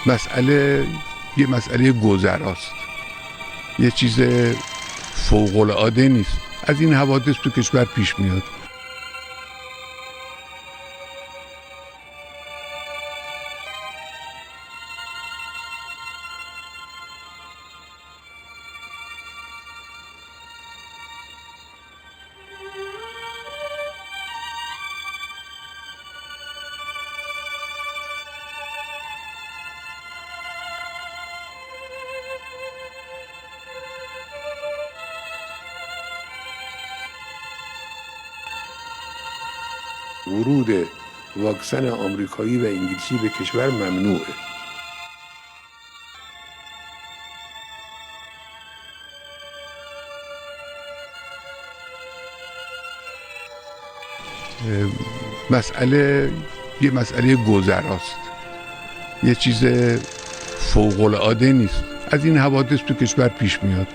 مسئله یه مسئله گذراست، یه چیز فوق‌العاده نیست. از این حوادث تو کشور پیش میاد. ورود واکسن آمریکایی و انگلیسی به کشور ممنوعه. مسئله یه مسئله گذراست، یه چیز فوق‌العاده نیست. از این حوادث تو کشور پیش میاد.